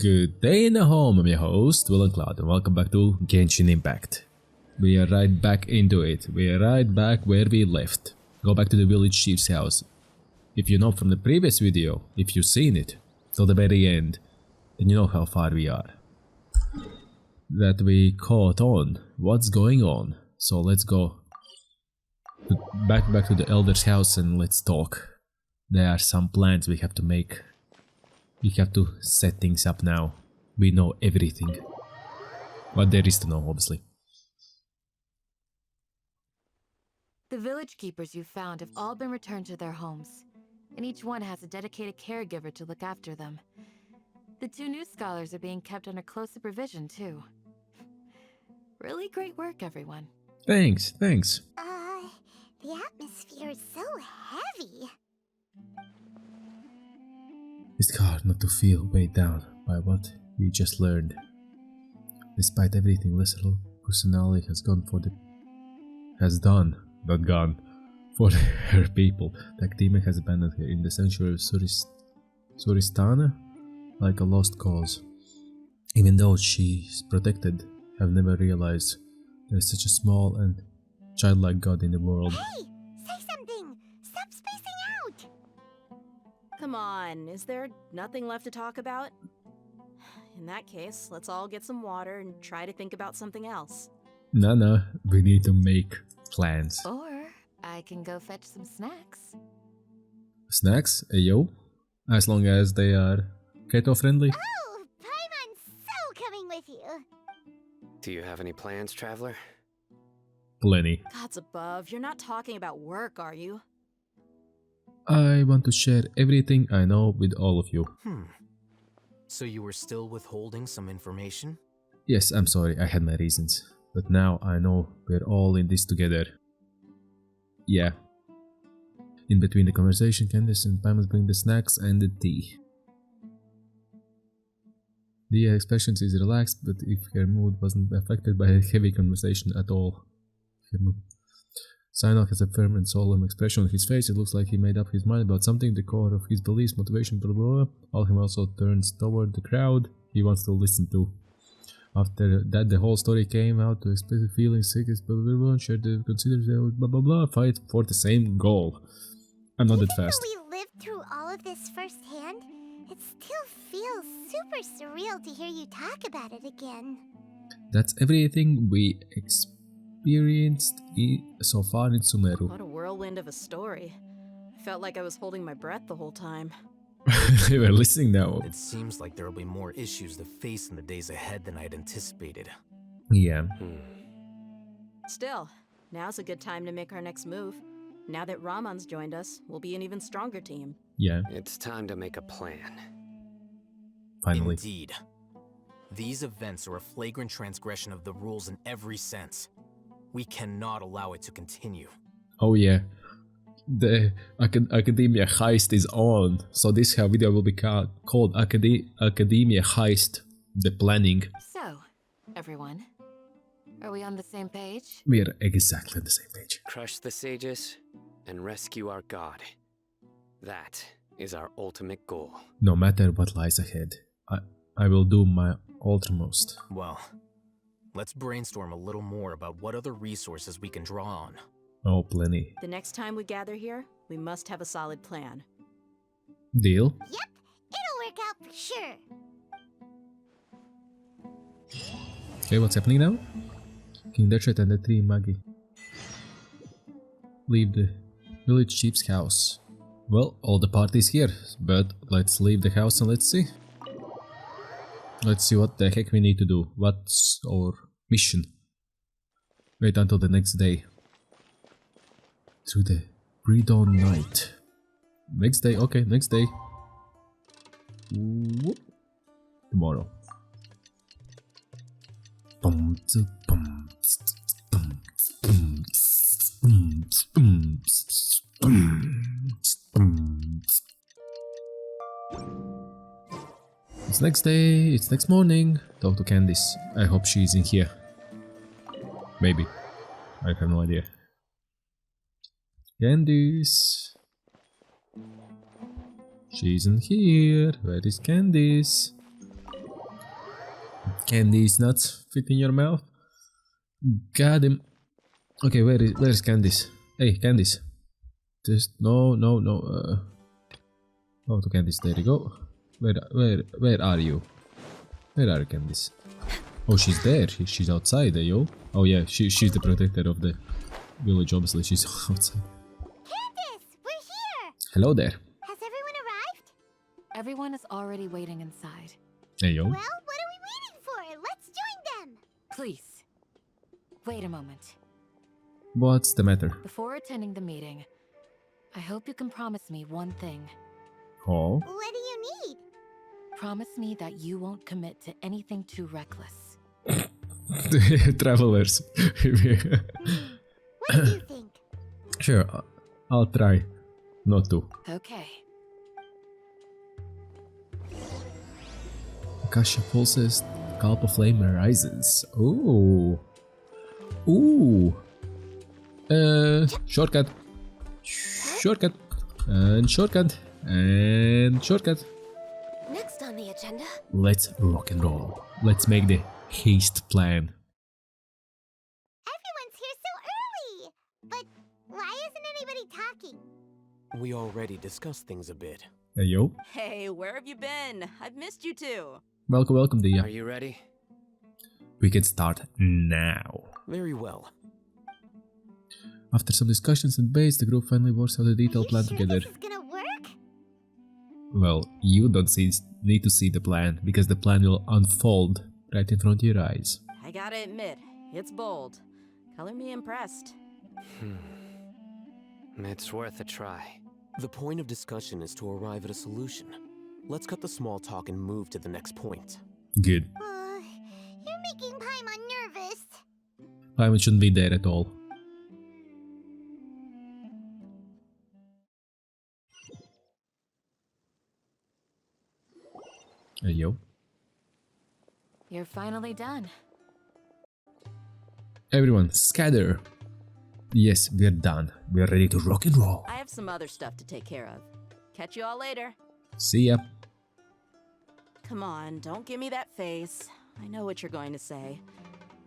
Good day in the home, I'm your host, VillainCloud, and welcome back to Genshin Impact. We are right back into it. We are right back where we left. Go back to the village chief's house. If you know from the previous video, if you've seen it, till the very end, then you know how far we are. That we caught on. What's going on? So let's go back to the elder's house and let's talk. There are some plans we have to make. We have to set things up now. We know everything. What there is to know, obviously. The village keepers you found have all been returned to their homes, and each one has a dedicated caregiver to look after them. The two new scholars are being kept under close supervision, too. Really great work, everyone. Thanks. The atmosphere is so heavy. It's hard not to feel weighed down by what we just learned. Despite everything, Lesser's personality has done for her people. The Akademia has abandoned her in the sanctuary of Suristana like a lost cause. Even though she's protected, have never realized there is such a small and childlike god in the world. Hey! Say something! Stop spacing out! Come on, is there nothing left to talk about? In that case, let's all get some water and try to think about something else. No, we need to make plans. Or I can go fetch some snacks. Snacks? Yo? As long as they are keto friendly? Oh, Paimon's so coming with you! Do you have any plans, traveler? Plenty. Gods above, you're not talking about work, are you? I want to share everything I know with all of you. So you were still withholding some information? Yes, I'm sorry, I had my reasons. But now I know we're all in this together. Yeah. In between the conversation, Candice and Pam bring the snacks and the tea. The expression is relaxed, but if her mood wasn't affected by a heavy conversation at all. Sinok has a firm and solemn expression on his face. It looks like he made up his mind about something, the core of his beliefs, motivation, blah blah blah. Alchem also turns toward the crowd he wants to listen to. After that, the whole story came out to express feelings, sick, blah blah blah, share the consider blah blah blah, fight for the same goal. I'm not that fast. Even though we lived through all of this firsthand, it still feels super surreal to hear you talk about it again. That's everything we experienced so far in Sumeru. What a whirlwind of a story. I felt like I was holding my breath the whole time. We were listening now. It seems like there will be more issues to face in the days ahead than I had anticipated. Yeah. Still, now's a good time to make our next move. Now that Ramon's joined us, we'll be an even stronger team. Yeah. It's time to make a plan. Finally. Indeed. These events are a flagrant transgression of the rules in every sense. We cannot allow it to continue. Oh yeah. The Akademia Heist is on. So this video will be called Akademia Heist. The planning. So, everyone, are we on the same page? We are exactly on the same page. Crush the sages and rescue our god. That is our ultimate goal. No matter what lies ahead, I will do my uttermost. Well, let's brainstorm a little more about what other resources we can draw on. Oh, plenty. The next time we gather here, we must have a solid plan. Deal? Yep, it'll work out for sure. Okay, what's happening now? King Dutchet and the three Magi leave the village chief's house. Well, all the party's here, but let's leave the house and let's see. Let's see what the heck we need to do. What's our mission? Wait until the next day. Through the pre-dawn night. Next day, okay, next day. Whoop. Tomorrow. It's next day, it's next morning. Talk to Candice. I hope she's in here. Maybe. I have no idea. Candice. She isn't here. Where is Candice? Candy's nuts fit in your mouth. Got him. Okay, where's Candice? Hey, Candice. Just no. Oh, to Candice. There you go. Where are you? Where are you, Candice? Oh, she's there. She's outside, yo. Oh yeah, she's the protector of the village. Obviously, she's outside. Candace, we're here! Hello there. Has everyone arrived? Everyone is already waiting inside. Hey yo. Well, what are we waiting for? Let's join them! Please, wait a moment. What's the matter? Before attending the meeting, I hope you can promise me one thing. Oh. What do you need? Promise me that you won't commit to anything too reckless. Travelers. What do you think? Sure, I'll try not to. Okay. Akasha pulses, Kalpa flame arises. Ooh. Ooh. Shortcut. Shortcut. And shortcut. And shortcut. Next on the agenda? Let's rock and roll. Let's make the Heist plan. Everyone's here so early! But why isn't anybody talking? We already discussed things a bit. Hey yo. Hey, where have you been? I've missed you too. Welcome, Are Dia. you ready? We can start now. Very well. After some discussions and debates, the group finally works out a detailed plan Are you together. sure this is gonna work? Well, you don't need to see the plan, because the plan will unfold right in front of your eyes. I gotta admit, it's bold. Color me impressed. It's worth a try. The point of discussion is to arrive at a solution. Let's cut the small talk and move to the next point. Good. You're making Paimon nervous. Paimon shouldn't be there at all. Hey yo. You're finally done. Everyone, scatter! Yes, we're done. We're ready to rock and roll. I have some other stuff to take care of. Catch you all later. See ya. Come on, don't give me that face. I know what you're going to say.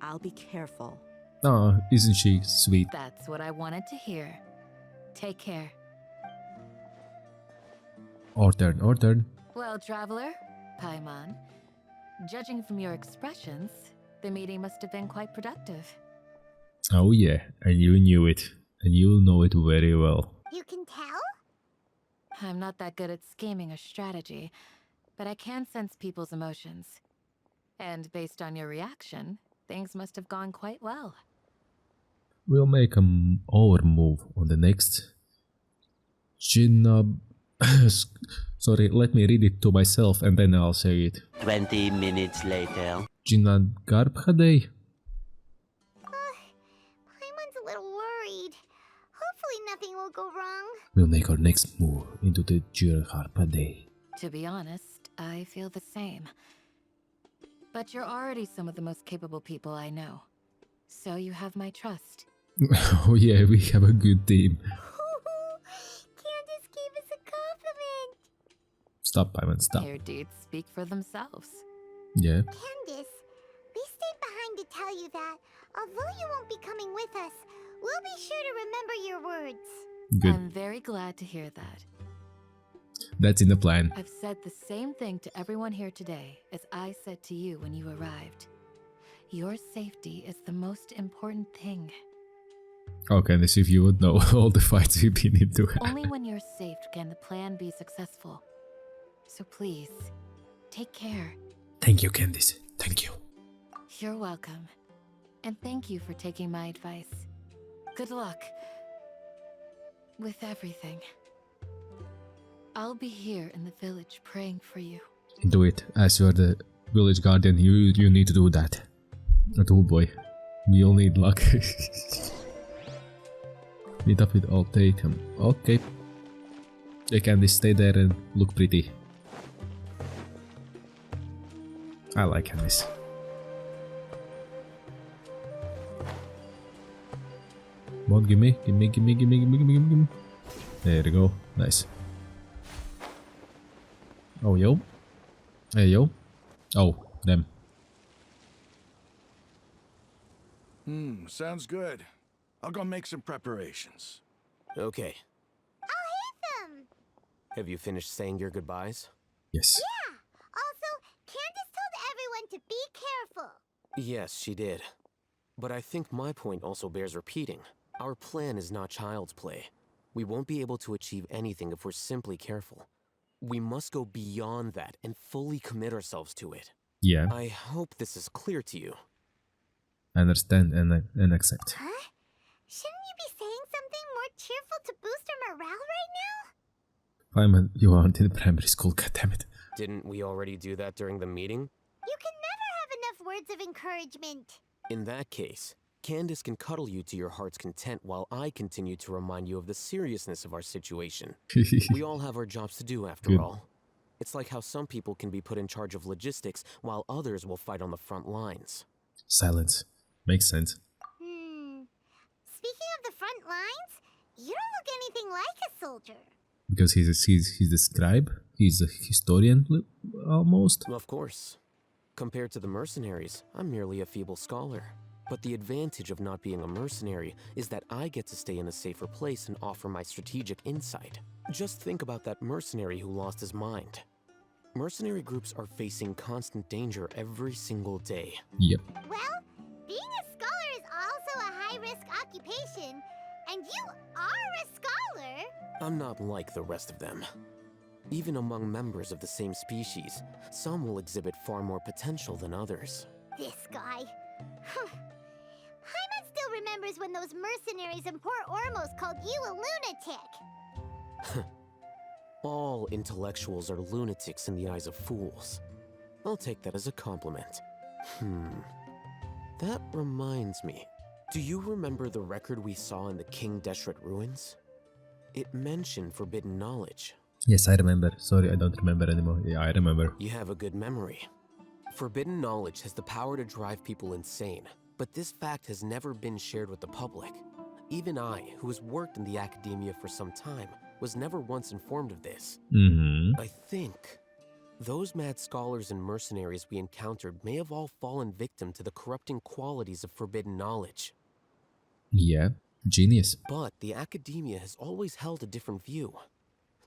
I'll be careful. Aw, isn't she sweet? That's what I wanted to hear. Take care. Our turn, our turn. Well, traveler, Paimon, judging from your expressions, the meeting must have been quite productive. Oh yeah, and you knew it. And you know it very well. You can tell? I'm not that good at scheming or strategy, but I can sense people's emotions. And based on your reaction, things must have gone quite well. We'll make our move on the next... Sorry, let me read it to myself and then I'll say it. 20 minutes later. Jinagarbhadei? Paimon's a little worried. Hopefully nothing will go wrong. We'll make our next move into the Jinagarbhadei. To be honest, I feel the same. But you're already some of the most capable people I know. So you have my trust. Oh yeah, we have a good team. Candace gave us a compliment. Stop, Paimon, stop. Your deeds speak for themselves. Yeah. Candace, we stayed behind to tell you that, although you won't be coming with us, we'll be sure to remember your words. Good. I'm very glad to hear that. That's in the plan. I've said the same thing to everyone here today as I said to you when you arrived. Your safety is the most important thing. Okay, let's see if you would know all the fights we've been into. Only when you're safe can the plan be successful. So please, take care. Thank you, Candice. Thank you. You're welcome. And thank you for taking my advice. Good luck with everything. I'll be here in the village praying for you. Do it. As you're the village guardian, you need to do that. Not oh boy. We all need luck. Meet up with all Tatum. Okay. They can stay there and look pretty. I like Candice. Come on, gimme. There you go. Nice. Oh, yo. Hey, yo. Oh, them. Sounds good. I'll go make some preparations. Okay. I'll hate them. Have you finished saying your goodbyes? Yes. Yeah. Also, Candace told everyone to be careful. Yes, she did. But I think my point also bears repeating. Our plan is not child's play. We won't be able to achieve anything if we're simply careful. We must go beyond that and fully commit ourselves to it. Yeah. I hope this is clear to you. Understand and accept. Huh? Shouldn't you be saying something more cheerful to boost our morale right now? Paimon, you aren't in primary school, goddammit. Didn't we already do that during the meeting? You can never have enough words of encouragement. In that case, Candace can cuddle you to your heart's content while I continue to remind you of the seriousness of our situation. We all have our jobs to do after Good. all. It's like how some people can be put in charge of logistics while others will fight on the front lines. Silence. Makes sense. Speaking of the front lines, you don't look anything like a soldier. Because he's the scribe? He's a historian, almost? Of course. Compared to the mercenaries, I'm merely a feeble scholar. But the advantage of not being a mercenary is that I get to stay in a safer place and offer my strategic insight. Just think about that mercenary who lost his mind. Mercenary groups are facing constant danger every single day. Yep. Well, being a scholar is also a high-risk occupation, and you are a scholar. I'm not like the rest of them. Even among members of the same species, some will exhibit far more potential than others. This guy. Paimon still remembers when those mercenaries in Port Ormos called you a lunatic. All intellectuals are lunatics in the eyes of fools. I'll take that as a compliment. That reminds me. Do you remember the record we saw in the King Deshret ruins? It mentioned forbidden knowledge. Yes, I remember. Sorry, I don't remember anymore. Yeah, I remember. You have a good memory. Forbidden knowledge has the power to drive people insane, but this fact has never been shared with the public. Even I, who has worked in the Akademia for some time, was never once informed of this. I think those mad scholars and mercenaries we encountered may have all fallen victim to the corrupting qualities of forbidden knowledge. Yeah, genius. But the Akademia has always held a different view.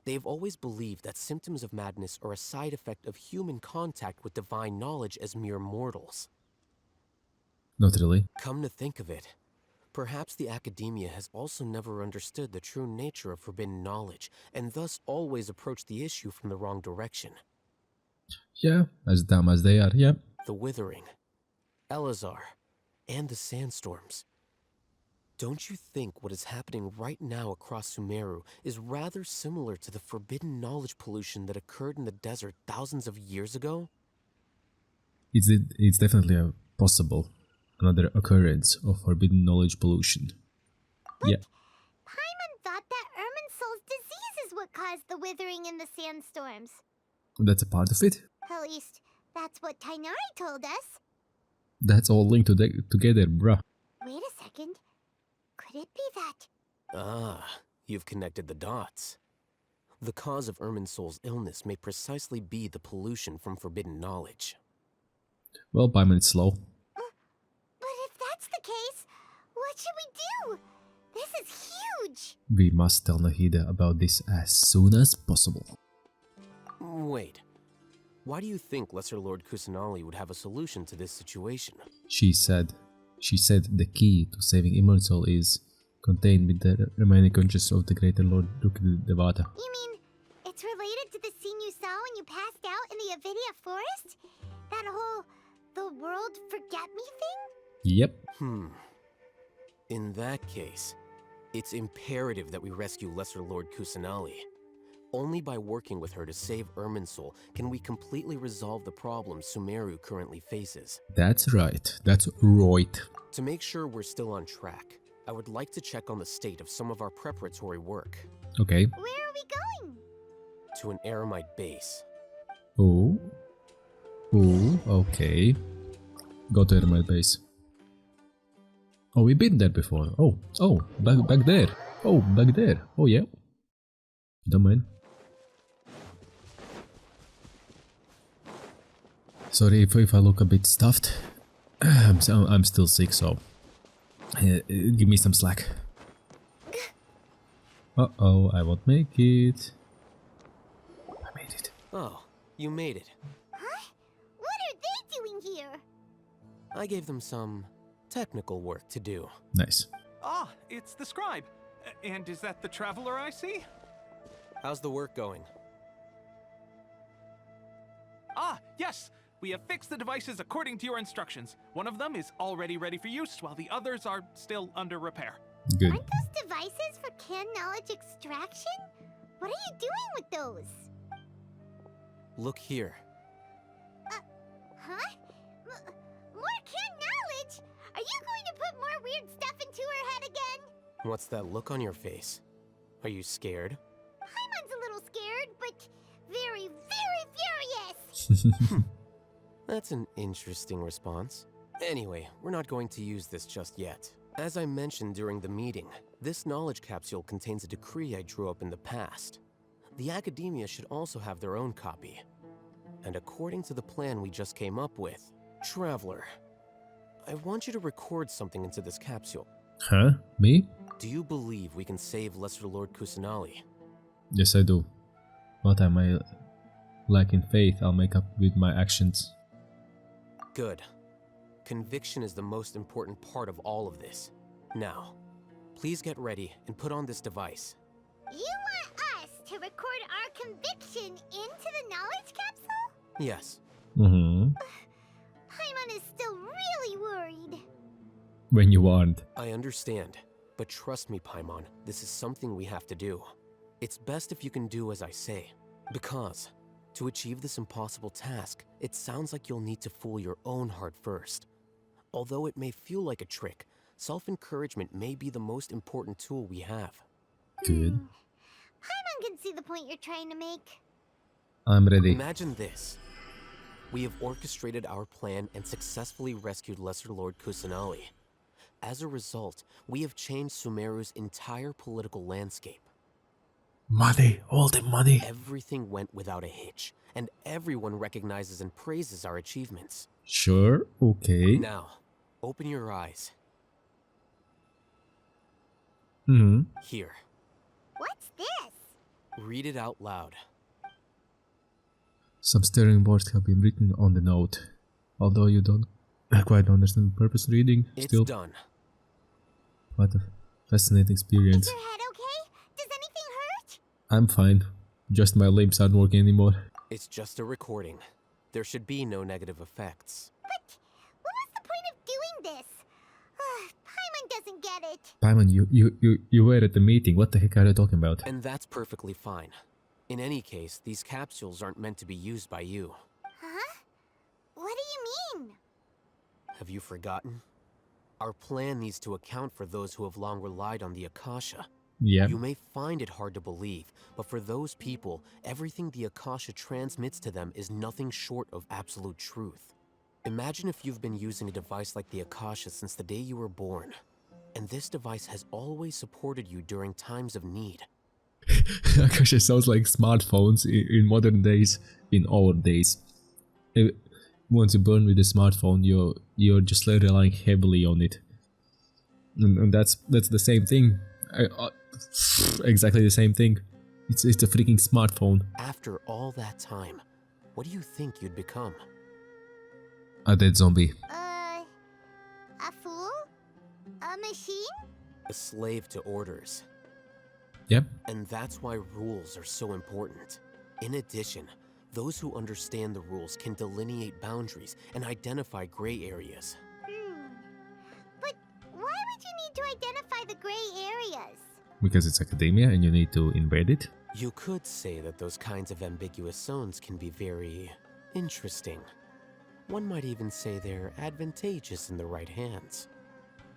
They have always believed that symptoms of madness are a side effect of human contact with divine knowledge as mere mortals. Not really. Come to think of it, perhaps the Akademia has also never understood the true nature of forbidden knowledge, and thus always approached the issue from the wrong direction. Yeah, as dumb as they are, yeah. The Withering, Elazar, and the Sandstorms. Don't you think what is happening right now across Sumeru is rather similar to the forbidden knowledge pollution that occurred in the desert thousands of years ago? It's definitely a possible another occurrence of forbidden knowledge pollution. But Yeah. Paimon thought that Irminsul's disease is what caused the withering in the sandstorms. That's a part of it. At least, that's what Tainari told us. That's all linked together, bruh. Wait a second. Could it be that? Ah, you've connected the dots. The cause of Irminsul's illness may precisely be the pollution from forbidden knowledge. Well, Paimon is slow. But if that's the case, what should we do? This is huge! We must tell Nahida about this as soon as possible. Wait. Why do you think Lesser Lord Kusanali would have a solution to this situation? She said the key to saving Immortal is contained with the remaining conscience of the greater Lord Devata. You mean, it's related to the scene you saw when you passed out in the Avidia forest? That whole, the world forget me thing? Yep. In that case, it's imperative that we rescue Lesser Lord Kusanali. Only by working with her to save Irminsul can we completely resolve the problems Sumeru currently faces. That's right. That's right. To make sure we're still on track, I would like to check on the state of some of our preparatory work. Okay. Where are we going? To an Eremite base. Oh. Oh, okay. Go to my base. Oh, we've been there before. Oh, back there. Oh, back there. Oh, yeah. Don't mind. Sorry if I look a bit stuffed. I'm still sick, so Give me some slack. Uh-oh, I won't make it. I made it. Oh, you made it. Huh? What are they doing here? I gave them some technical work to do. Nice. Ah, it's the scribe. And is that the traveler I see? How's the work going? Ah, yes! We have fixed the devices according to your instructions. One of them is already ready for use, while the others are still under repair. Good. Aren't those devices for canned knowledge extraction? What are you doing with those? Look here. Huh? More canned knowledge? Are you going to put more weird stuff into her head again? What's that look on your face? Are you scared? Paimon's a little scared, but very, very furious. That's an interesting response. Anyway, we're not going to use this just yet. As I mentioned during the meeting, this knowledge capsule contains a decree I drew up in the past. The Akademia should also have their own copy. And according to the plan we just came up with, Traveler, I want you to record something into this capsule. Huh? Me? Do you believe we can save Lesser Lord Kusanali? Yes, I do. What am I lacking faith? I'll make up with my actions. Good. Conviction is the most important part of all of this. Now, please get ready and put on this device. You want us to record our conviction into the knowledge capsule? Yes. Mm-hmm. Paimon is still really worried. When you want. I understand, but trust me, Paimon, this is something we have to do. It's best if you can do as I say, because to achieve this impossible task, it sounds like you'll need to fool your own heart first. Although it may feel like a trick, self-encouragement may be the most important tool we have. Good. Paimon can see the point you're trying to make. I'm ready. Imagine this. We have orchestrated our plan and successfully rescued Lesser Lord Kusanali. As a result, we have changed Sumeru's entire political landscape. Money, all the money. Everything went without a hitch, and everyone recognizes and praises our achievements. Sure, okay. Now, open your eyes. Hmm. Here, What's this? read it out loud. Some stirring words have been written on the note. Although you don't quite understand the purpose of reading, It's still, done. what a fascinating experience. Is your head okay? Does anything hurt? I'm fine. Just my limbs aren't working anymore. It's just a recording. There should be no negative effects. But what was the point of doing this? Paimon doesn't get it. Paimon, you were at the meeting. What the heck are you talking about? And that's perfectly fine. In any case, these capsules aren't meant to be used by you. Huh? What do you mean? Have you forgotten? Our plan needs to account for those who have long relied on the Akasha. Yeah. You may find it hard to believe, but for those people, everything the Akasha transmits to them is nothing short of absolute truth. Imagine if you've been using a device like the Akasha since the day you were born, and this device has always supported you during times of need. Akasha sounds like smartphones in modern days, in our days. Once you're born with a smartphone, you're just relying heavily on it, and that's the same thing. Exactly the same thing. It's a freaking smartphone. After all that time, what do you think you'd become? A dead zombie. A fool? A machine? A slave to orders. Yep. And that's why rules are so important. In addition, those who understand the rules can delineate boundaries and identify gray areas. But why would you need to identify the gray areas? Because it's Akademia and you need to invade it. You could say that those kinds of ambiguous zones can be very interesting. One might even say they're advantageous in the right hands.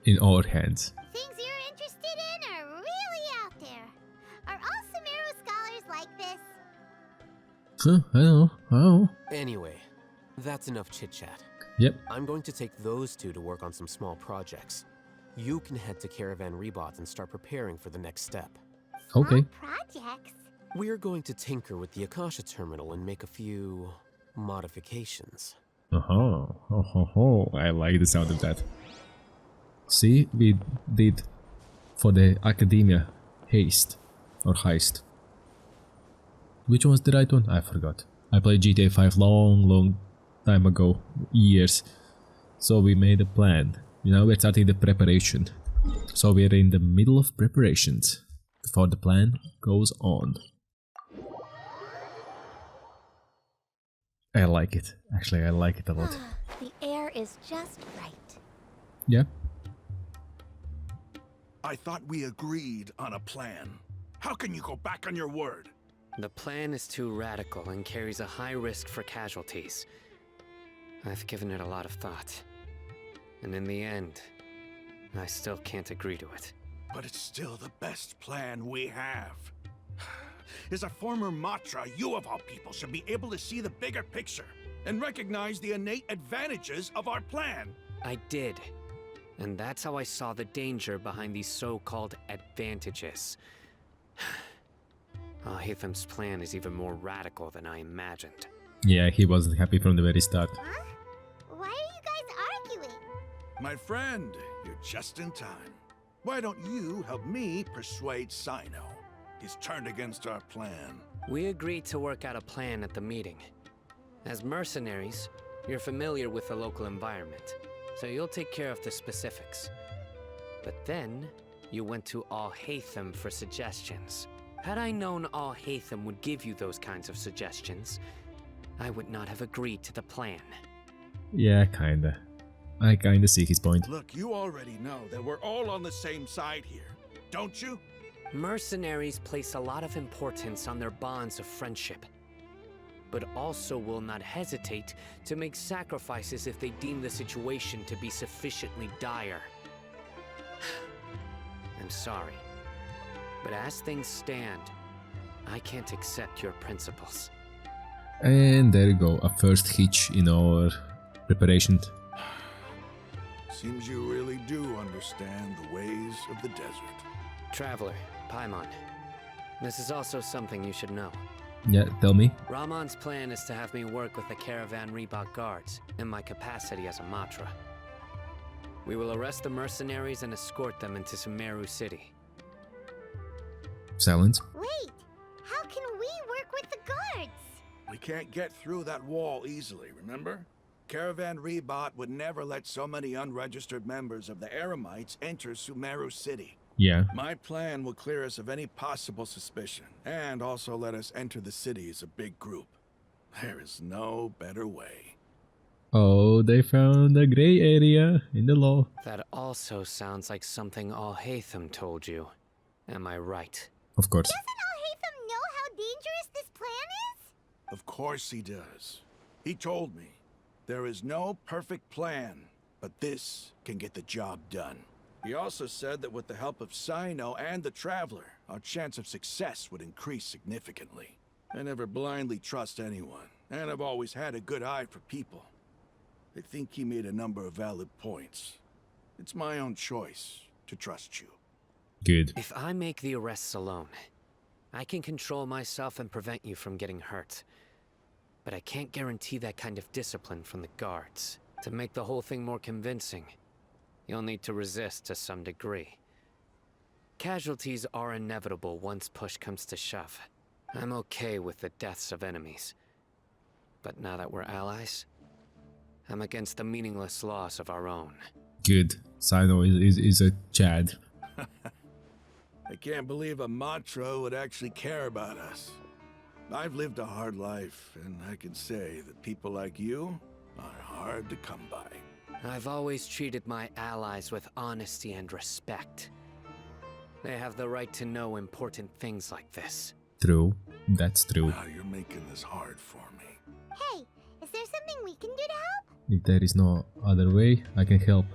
In our hands. Things you're interested in are really out there. Are all Sumeru scholars like this? Huh, I know. Anyway, that's enough chit-chat. Yep. I'm going to take those two to work on some small projects. You can head to Caravan Rebot and start preparing for the next step. Okay. Projects? We're going to tinker with the Akasha terminal and make a few modifications. Oh, I like the sound of that. See, we did for the Akademia Heist or Heist. Which one was the right one? I forgot. I played GTA 5 long time ago, years. So we made a plan. Now we're starting the preparation. So we're in the middle of preparations before the plan goes on. I like it. Actually, I like it a lot. The air is just right. Yeah. I thought we agreed on a plan. How can you go back on your word? The plan is too radical and carries a high risk for casualties. I've given it a lot of thought. And in the end, I still can't agree to it. But it's still the best plan we have. As a former Matra, you of all people should be able to see the bigger picture and recognize the innate advantages of our plan. I did. And that's how I saw the danger behind these so-called advantages. Al-Hitham's plan is even more radical than I imagined. Yeah, he wasn't happy from the very start. Huh? Why are you guys arguing? My friend, you're just in time. Why don't you help me persuade Sino? He's turned against our plan. We agreed to work out a plan at the meeting. As mercenaries, you're familiar with the local environment, so you'll take care of the specifics. But then, you went to al-Hitham for suggestions. Had I known al-Hitham would give you those kinds of suggestions, I would not have agreed to the plan. Yeah, kinda. I kinda see his point. Look, you already know that we're all on the same side here, don't you? Mercenaries place a lot of importance on their bonds of friendship, but also will not hesitate to make sacrifices if they deem the situation to be sufficiently dire. I'm sorry, but as things stand, I can't accept your principles. And there you go, a first hitch in our preparation. Seems you really do understand the ways of the desert. Traveler, Paimon, this is also something you should know. Yeah, tell me. Rahman's plan is to have me work with the Caravan Reebok guards in my capacity as a Matra. We will arrest the mercenaries and escort them into Sumeru City. Silence. Wait, how can we work with the guards? We can't get through that wall easily, remember? Caravan Reebok would never let so many unregistered members of the Eremites enter Sumeru City. Yeah. My plan will clear us of any possible suspicion, and also let us enter the city as a big group. There is no better way. Oh, they found a gray area in the law. That also sounds like something al-Hitham told you. Am I right? Of course. Doesn't al-Hitham know how dangerous this plan is? Of course he does. He told me, there is no perfect plan, but this can get the job done. He also said that with the help of Sino and the Traveler, our chance of success would increase significantly. I never blindly trust anyone, and I've always had a good eye for people. I think he made a number of valid points. It's my own choice to trust you. Good. If I make the arrests alone, I can control myself and prevent you from getting hurt. But I can't guarantee that kind of discipline from the guards. To make the whole thing more convincing, you'll need to resist to some degree. Casualties are inevitable once push comes to shove. I'm okay with the deaths of enemies. But now that we're allies, I'm against the meaningless loss of our own. Good. Sino is a Chad. I can't believe a Matra would actually care about us. I've lived a hard life, and I can say that people like you are hard to come by. I've always treated my allies with honesty and respect. They have the right to know important things like this. True. That's true. Now you're making this hard for me. Hey, is there something we can do to help? If there is no other way, I can help.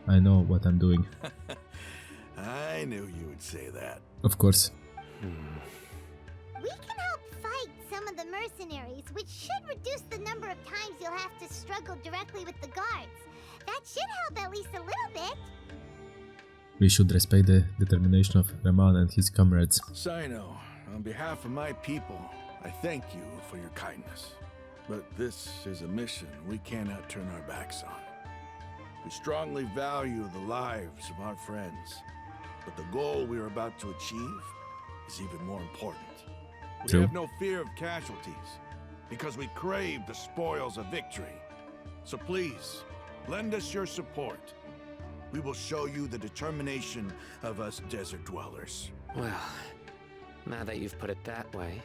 I know what I'm doing. I knew you would say that. Of course. We can help fight some of the mercenaries, which should reduce the number of times you'll have to struggle directly with the guards. That should help at least a little bit. We should respect the determination of Rahman and his comrades. Sino, on behalf of my people, I thank you for your kindness. But this is a mission we cannot turn our backs on. We strongly value the lives of our friends, but the goal we're about to achieve is even more important. We True. have no fear of casualties, because we crave the spoils of victory. So please, lend us your support. We will show you the determination of us desert dwellers. Well, now that you've put it that way,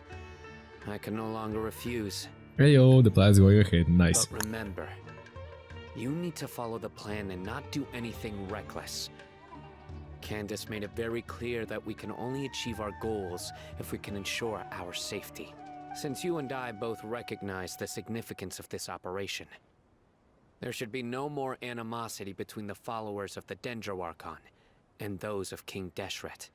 I can no longer refuse. Hey yo, the plan's going ahead. Nice. But remember, you need to follow the plan and not do anything reckless. Candace made it very clear that we can only achieve our goals if we can ensure our safety. Since you and I both recognize the significance of this operation, there should be no more animosity between the followers of the Dendro Archon and those of King Deshret.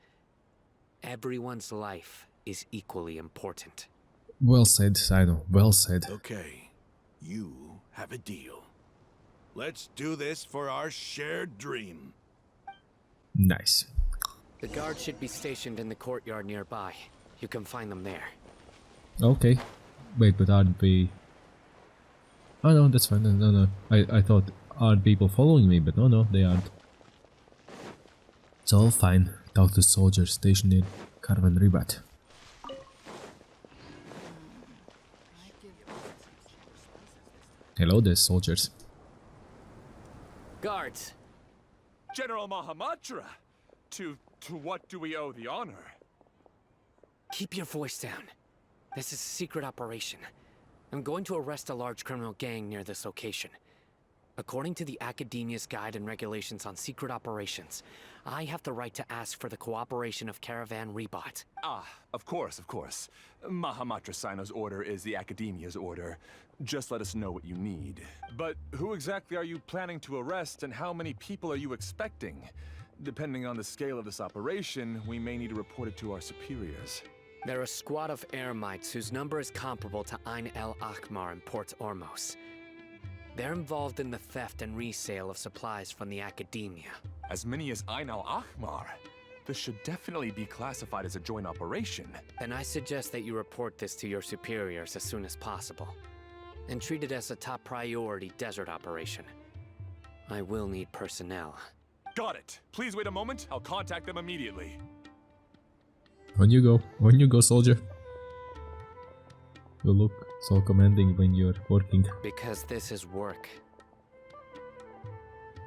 Everyone's life is equally important. Well said, Sino. Well said. Okay, you have a deal. Let's do this for our shared dream. Nice. The guards should be stationed in the courtyard nearby. You can find them there. Okay. Wait, but aren't we... Oh no, that's fine. No. I thought, aren't people following me? But no, they aren't. It's all fine. Talk to soldiers stationed in Caravan Ribat. Hello there, soldiers. Guards! General Mahamatra! To what do we owe the honor? Keep your voice down. This is a secret operation. I'm going to arrest a large criminal gang near this location. According to the Akademia's Guide and Regulations on Secret Operations, I have the right to ask for the cooperation of Caravan Rebot. Ah, of course. Mahamatra Sino's order is the Akademia's order. Just let us know what you need. But who exactly are you planning to arrest, and how many people are you expecting? Depending on the scale of this operation, we may need to report it to our superiors. They're a squad of Eremites whose number is comparable to Ain el-Akhmar in Port Ormos. They're involved in the theft and resale of supplies from the Academia. As many as Ain al-Akhmar? This should definitely be classified as a joint operation. Then I suggest that you report this to your superiors as soon as possible, and treat it as a top priority desert operation. I will need personnel. Got it. Please wait a moment. I'll contact them immediately. On you go, soldier. You look so commanding when you're working. Because this is work.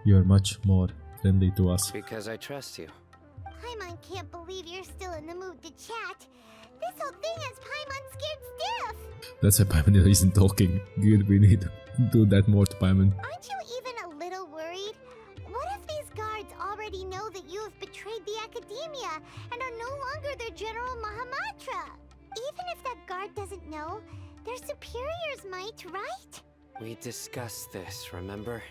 You're much more friendly to us. Because I trust you. Paimon can't believe you're still in the mood to chat. This whole thing has Paimon scared stiff. That's why Paimon isn't talking. Good, we need to do that more to Paimon. Aren't you even a little worried? What if these guards already know that you have betrayed the Academia and are no longer their General Mahamatra? Even if that guard doesn't know, their superiors might, right? We discussed this, remember?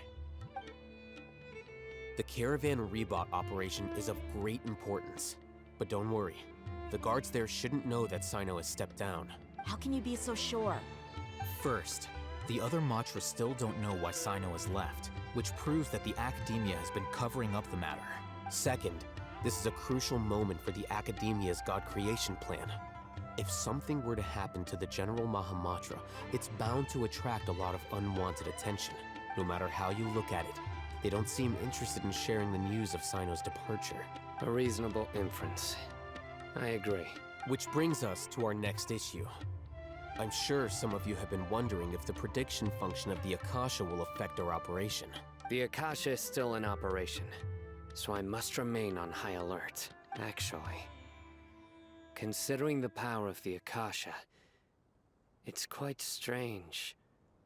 The Caravan Rebot operation is of great importance. But don't worry, the guards there shouldn't know that Sino has stepped down. How can you be so sure? First, the other Matras still don't know why Sino has left, which proves that the Academia has been covering up the matter. Second, this is a crucial moment for the Academia's God creation plan. If something were to happen to the General Mahamatra, it's bound to attract a lot of unwanted attention. No matter how you look at it, they don't seem interested in sharing the news of Sino's departure. A reasonable inference. I agree. Which brings us to our next issue. I'm sure some of you have been wondering if the prediction function of the Akasha will affect our operation. The Akasha is still in operation, so I must remain on high alert. Actually, considering the power of the Akasha, it's quite strange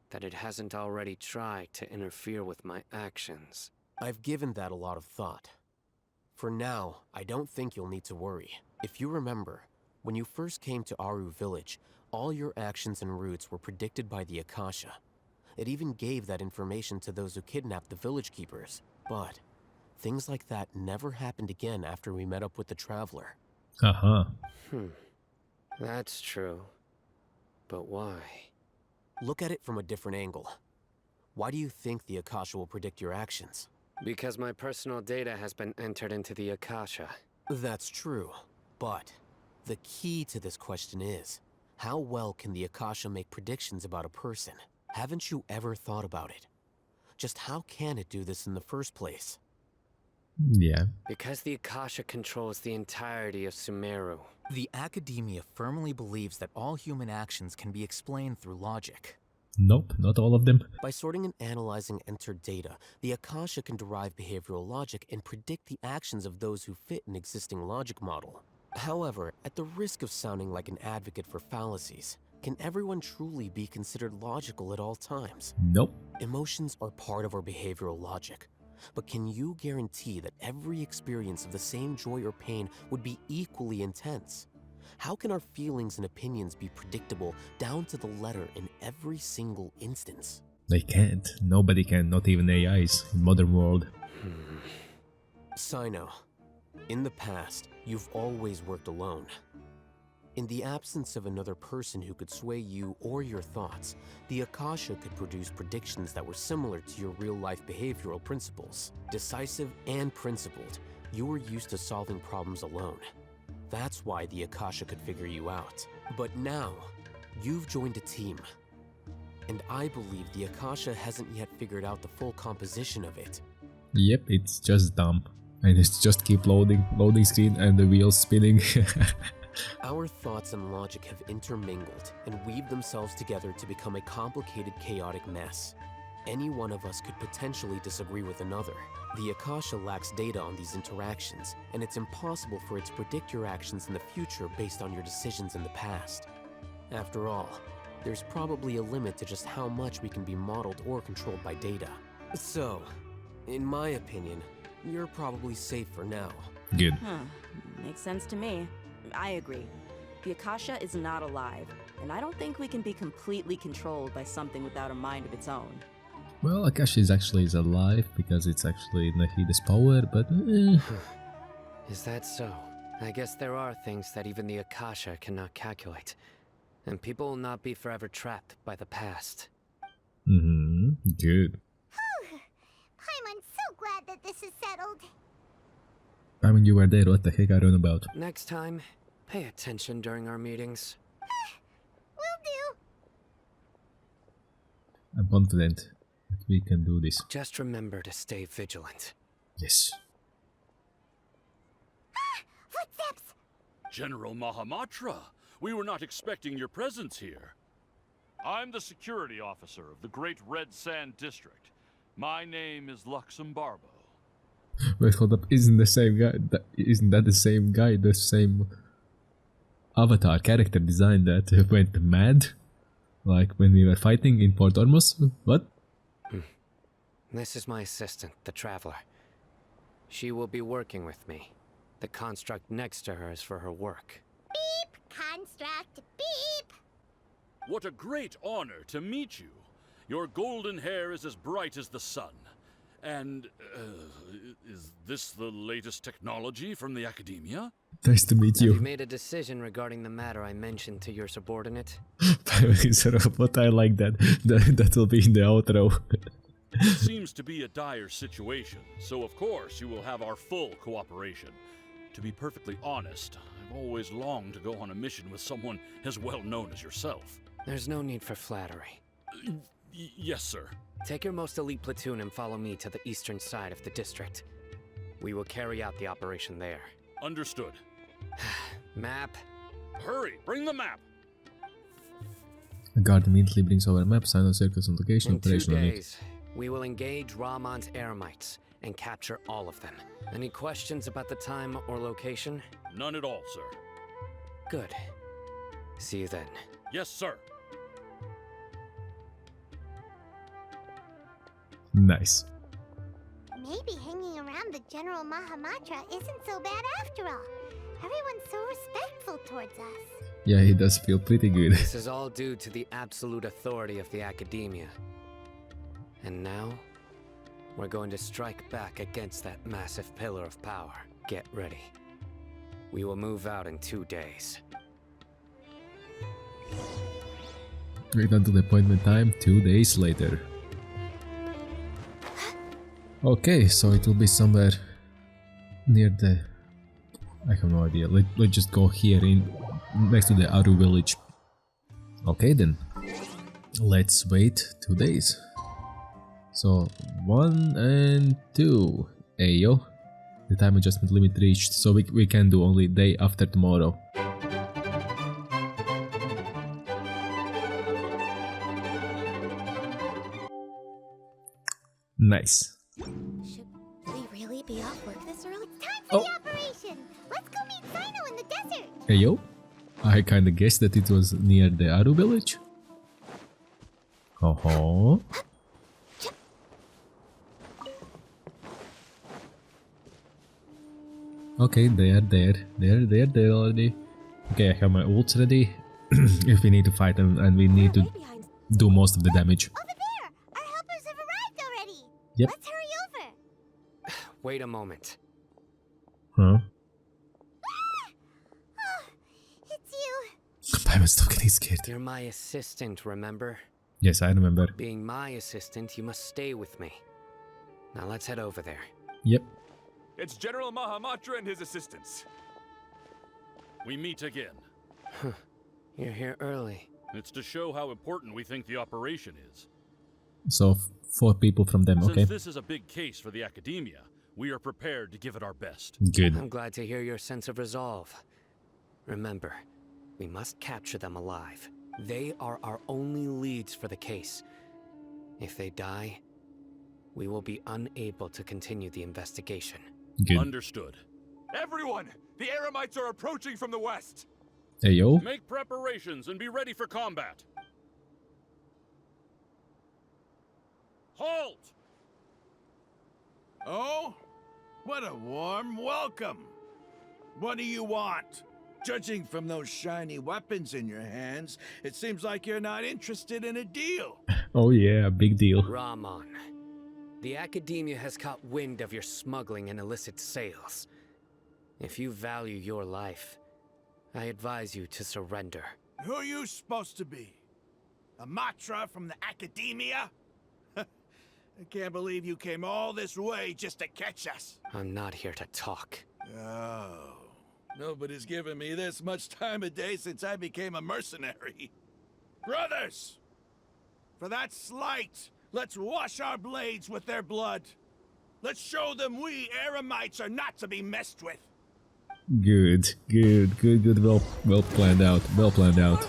that it hasn't already tried to interfere with my actions. I've given that a lot of thought. For now, I don't think you'll need to worry. If you remember, when you first came to Aru Village, all your actions and routes were predicted by the Akasha. It even gave that information to those who kidnapped the village keepers. But things like that never happened again after we met up with the Traveler. Uh-huh. That's true. But why? Look at it from a different angle. Why do you think the Akasha will predict your actions? Because my personal data has been entered into the Akasha. That's true, but the key to this question is, how well can the Akasha make predictions about a person? Haven't you ever thought about it? Just how can it do this in the first place? Yeah. Because the Akasha controls the entirety of Sumeru. The Academia firmly believes that all human actions can be explained through logic. Nope, not all of them. By sorting and analyzing entered data, the Akasha can derive behavioral logic and predict the actions of those who fit an existing logic model. However, at the risk of sounding like an advocate for fallacies, can everyone truly be considered logical at all times? Nope. Emotions are part of our behavioral logic. But can you guarantee that every experience of the same joy or pain would be equally intense? How can our feelings and opinions be predictable down to the letter in every single instance? They can't. Nobody can, not even AIs in modern world. Sino, in the past, you've always worked alone. In the absence of another person who could sway you or your thoughts, the Akasha could produce predictions that were similar to your real-life behavioral principles. Decisive and principled, you were used to solving problems alone. That's why the Akasha could figure you out. But now, you've joined a team. And I believe the Akasha hasn't yet figured out the full composition of it. Yep, it's just dumb. And it's just keep loading screen and the wheels spinning. Our thoughts and logic have intermingled and weaved themselves together to become a complicated, chaotic mess. Any one of us could potentially disagree with another. The Akasha lacks data on these interactions, and it's impossible for it to predict your actions in the future based on your decisions in the past. After all, there's probably a limit to just how much we can be modeled or controlled by data. So, in my opinion, you're probably safe for now. Good. Makes sense to me. I agree. The Akasha is not alive, and I don't think we can be completely controlled by something without a mind of its own. Well, Akasha is alive because it's actually Nahida's power, but Is that so? I guess there are things that even the Akasha cannot calculate. And people will not be forever trapped by the past. Good. I'm so glad that this is settled. I mean, you were there, what the heck I don't know about. Next time, pay attention during our meetings. Will do. I'm confident that we can do this. Just remember to stay vigilant. Yes. Footsteps! General Mahamatra, we were not expecting your presence here. I'm the security officer of the Great Red Sand District. My name is Luxembarbo. Wait, hold up, isn't the same guy, isn't that the same guy, the same avatar character design that went mad? Like when we were fighting in Port Ormos? What? This is my assistant, the Traveler. She will be working with me. The construct next to her is for her work. Beep! Construct, beep! What a great honor to meet you. Your golden hair is as bright as the sun. And, is this the latest technology from the Academia? Nice to meet Have you. you made a decision regarding the matter I mentioned to your subordinate? But I like that. That will be in the outro. It seems to be a dire situation, so of course you will have our full cooperation. To be perfectly honest, I've always longed to go on a mission with someone as well known as yourself. There's no need for flattery. Yes, sir. Take your most elite platoon and follow me to the eastern side of the district. We will carry out the operation there. Understood. Map. Hurry, bring the map! A guard immediately brings over a map, sign of circles and location, In 2 operational need. days, we will engage Rahman's Eremites and capture all of them. Any questions about the time or location? None at all, sir. Good. See you then. Yes, sir. Nice. Maybe hanging around the General Mahamatra isn't so bad after all. Everyone's so respectful towards us. Yeah, he does feel pretty good. This is all due to the absolute authority of the Academia. And now, we're going to strike back against that massive pillar of power. Get ready. We will move out in 2 days. Right until the appointment time, 2 days later. Okay, so it will be somewhere near the... I have no idea. Let's just go here in next to the Aru village. Okay then. Let's wait 2 days. So 1 and 2. Ayo. The time adjustment limit reached, so we can do only day after tomorrow. Nice. Should we really be off work this early? Time for the operation! Let's go meet Sino in the desert! Ayo. I kinda guessed that it was near the Aru village. Oh. Okay, they are there. They're there already. Okay, I have my ults ready. If we need to fight them and we need to do most of the damage. Over there! Our helpers have arrived already! Yep. Let's hurry over! Wait a moment. Huh? Oh, it's you! Paimon, stop getting scared. You're my assistant, remember? Yes, I remember. Being my assistant, you must stay with me. Now let's head over there. Yep. It's General Mahamatra and his assistants. We meet again. You're here early. It's to show how important we think the operation is. So 4 people from them, okay? Since this is a big case for the Akademia, we are prepared to give it our best. Good. I'm glad to hear your sense of resolve. Remember, we must capture them alive. They are our only leads for the case. If they die, we will be unable to continue the investigation. Good. Understood. Everyone! The Eremites are approaching from the west! Ayo. Make preparations and be ready for combat. Halt! Oh? What a warm welcome! What do you want? Judging from those shiny weapons in your hands, it seems like you're not interested in a deal. Oh yeah, big deal. Rahman, the Akademia has caught wind of your smuggling and illicit sales. If you value your life, I advise you to surrender. Who are you supposed to be? A Matra from the Akademia? I can't believe you came all this way just to catch us. I'm not here to talk. Oh. Nobody's given me this much time of day since I became a mercenary. Brothers! For that slight, let's wash our blades with their blood. Let's show them we Eremites are not to be messed with. Good. Well planned out. Well planned out.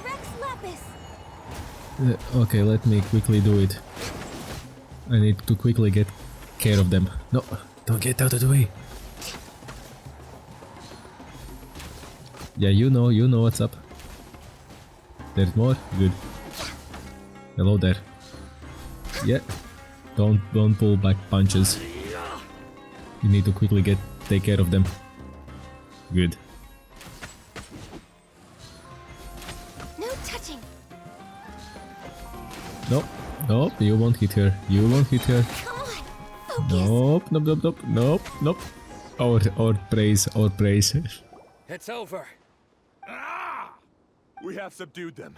Okay, let me quickly do it. I need to quickly get care of them. No, don't get out of the way. Yeah, you know what's up. There's more? Good. Hello there. Yeah. Don't pull back punches. You need to quickly take care of them. Good. No touching. Nope, you won't hit her. You won't hit her. Come on. Focus. Nope. Or praise. It's over. We have subdued them.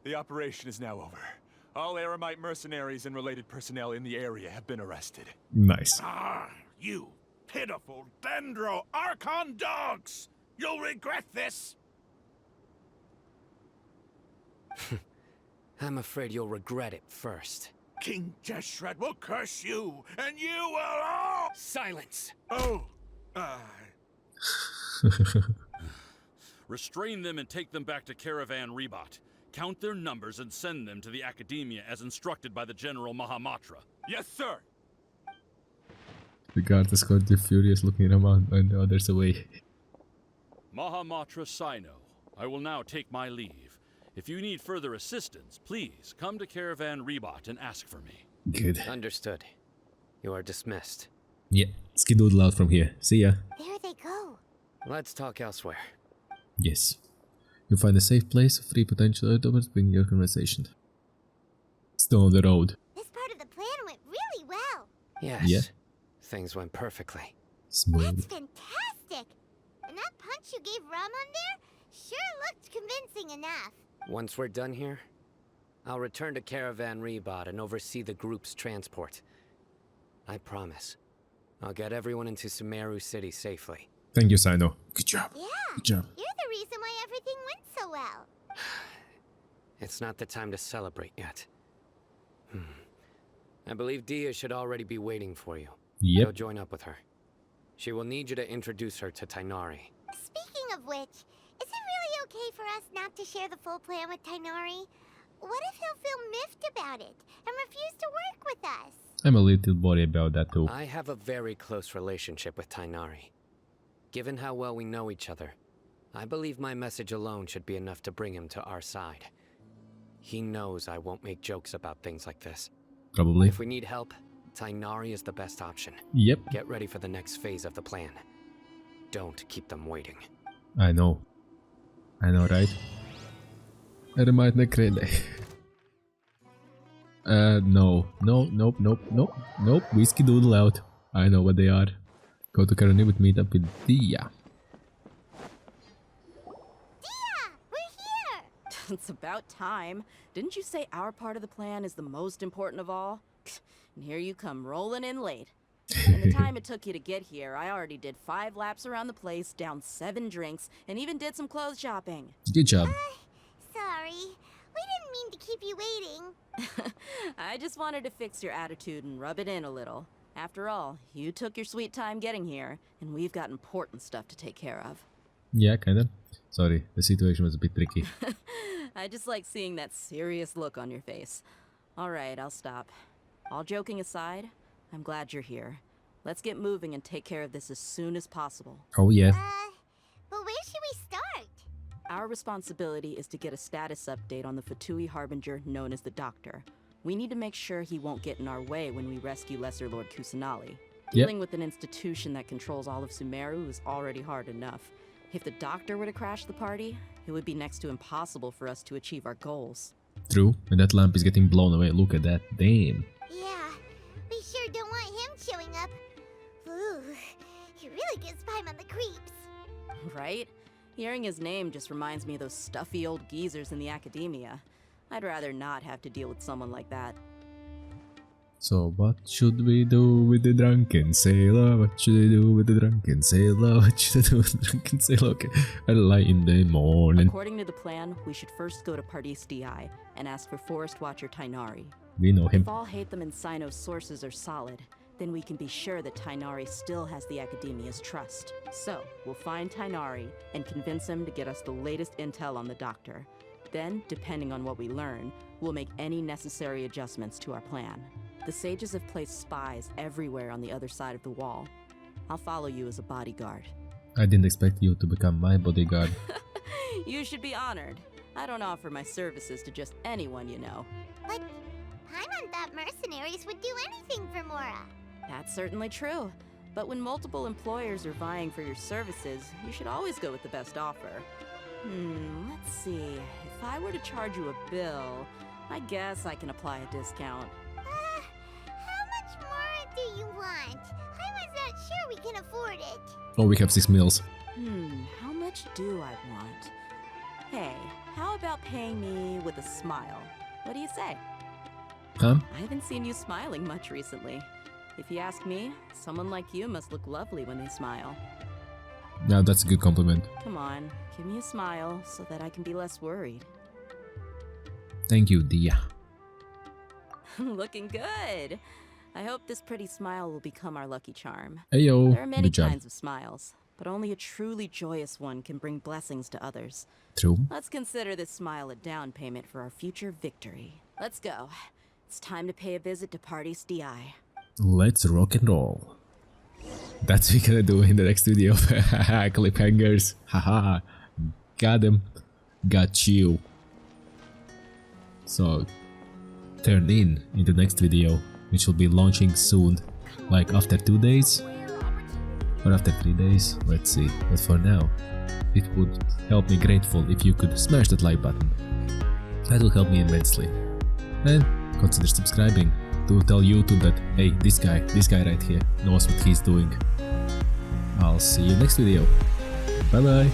The operation is now over. All Eremite mercenaries and related personnel in the area have been arrested. Nice. You pitiful Dendro Archon dogs! You'll regret this! I'm afraid you'll regret it first. King Jeshred will curse you, and you will all— Silence! Oh, Restrain them and take them back to Caravan Rebot. Count their numbers and send them to the Akademia as instructed by the General Mahamatra. Yes, sir! The guard is currently furious, looking around and the others away. Mahamatra Sino, I will now take my leave. If you need further assistance, please come to Caravan Rebot and ask for me. Good. Understood. You are dismissed. Yeah, skedoodle out from here. See ya. There they go. Let's talk elsewhere. Yes. You find a safe place, free potential items, bring your conversation. Still on the road. This part of the plan went really well. Yes. Yeah. Things went perfectly. Smooth. That's fantastic. And that punch you gave Rahman there sure looked convincing enough. Once we're done here, I'll return to Caravan Rebot and oversee the group's transport. I promise. I'll get everyone into Sumeru City safely. Thank you, Sino. Good job. Yeah. Good job. You're the reason why everything went so well. It's not the time to celebrate yet. I believe Dia should already be waiting for you. Yep. Go join up with her. She will need you to introduce her to Tainari. Speaking of which, is it really okay for us not to share the full plan with Tainari? What if he'll feel miffed about it and refuse to work with us? I'm a little worried about that too. I have a very close relationship with Tainari. Given how well we know each other, I believe my message alone should be enough to bring him to our side. He knows I won't make jokes about things like this. Probably. If we need help, Tainari is the best option. Yep. Get ready for the next phase of the plan. Don't keep them waiting. I know. I know, right? Er might not credit. No. Nope. Whiskey Doodle out. I know what they are. Go to Akademia with meet up with Dia. It's about time. Didn't you say our part of the plan is the most important of all? And here you come rolling in late. In the time it took you to get here, I already did 5 laps around the place, downed 7 drinks, and even did some clothes shopping. Good job. Sorry. We didn't mean to keep you waiting. I just wanted to fix your attitude and rub it in a little. After all, you took your sweet time getting here, and we've got important stuff to take care of. Yeah, kinda. Sorry, the situation was a bit tricky. I just like seeing that serious look on your face. Alright, I'll stop. All joking aside, I'm glad you're here. Let's get moving and take care of this as soon as possible. Oh yeah. But where should we start? Our responsibility is to get a status update on the Fatui Harbinger known as the Doctor. We need to make sure he won't get in our way when we rescue Lesser Lord Kusanali. Dealing with an institution that controls all of Sumeru is already hard enough. If the Doctor were to crash the party, it would be next to impossible for us to achieve our goals. True, and that lamp is getting blown away. Look at that. Damn. Yeah, we sure don't want him showing up. Ooh, he really gives Paimon the creeps. Right? Hearing his name just reminds me of those stuffy old geezers in the Akademia. I'd rather not have to deal with someone like that. So what should we do with the drunken sailor? What should I do with the drunken sailor? What should I do with the drunken sailor? Okay, I'll lie in the morning. According to the plan, we should first go to Pardis DI and ask for Forest Watcher Tainari. We know him. If all Hatham and Sino's sources are solid, then we can be sure that Tainari still has the Akademia's trust. So, we'll find Tainari and convince him to get us the latest intel on the Doctor. Then, depending on what we learn, we'll make any necessary adjustments to our plan. The sages have placed spies everywhere on the other side of the wall. I'll follow you as a bodyguard. I didn't expect you to become my bodyguard. You should be honored. I don't offer my services to just anyone you know. But Paimon thought mercenaries would do anything for Mora. That's certainly true. But when multiple employers are vying for your services, you should always go with the best offer. Let's see. If I were to charge you a bill, I guess I can apply a discount. How much more do you want? Paimon's not sure we can afford it. Oh, we have 6 meals. How much do I want? Hey, how about paying me with a smile? What do you say? Huh? I haven't seen you smiling much recently. If you ask me, someone like you must look lovely when they smile. Now that's a good compliment. Come on, give me a smile so that I can be less worried. Thank you, Dia. Looking good. I hope this pretty smile will become our lucky charm. Ayo, There are many good job. kinds of smiles, but only a truly joyous one can bring blessings to others. True. Let's consider this smile a down payment for our future victory. Let's go. It's time to pay a visit to Pardis DI. Let's rock and roll. That's what we're gonna do in the next video. Cliffhangers. Haha. Got him. Got you. So, turn in the next video, which will be launching soon. Like after 2 days? Or after 3 days? Let's see. But for now, it would help me grateful if you could smash that like button. That will help me immensely. And consider subscribing to tell YouTube that, hey, this guy right here knows what he's doing. I'll see you next video. Bye bye.